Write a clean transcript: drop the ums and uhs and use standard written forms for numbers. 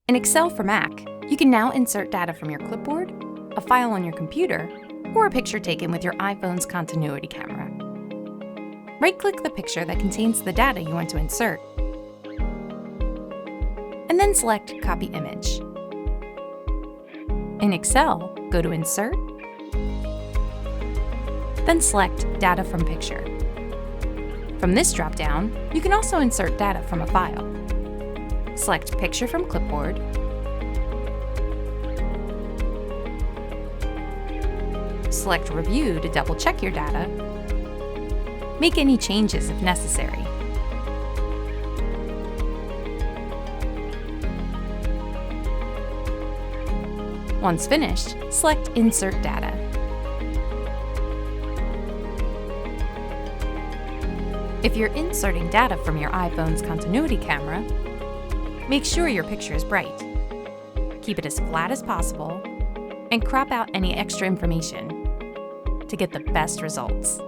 In Excel for Mac, you can now insert data from your clipboard, a file on your computer, or a picture taken with your iPhone's continuity camera. Right-click the picture that contains the data you want to insert, and then select Copy Image. In Excel, go to Insert, then select Data from Picture. From this drop-down, you can also insert data from a file. Select Picture from Clipboard, select Review to double-check your data, make any changes if necessary. Once finished, select Insert Data. If you're inserting data from your iPhone's continuity camera, make sure your picture is bright. Keep it as flat as possible, and crop out any extra information to get the best results.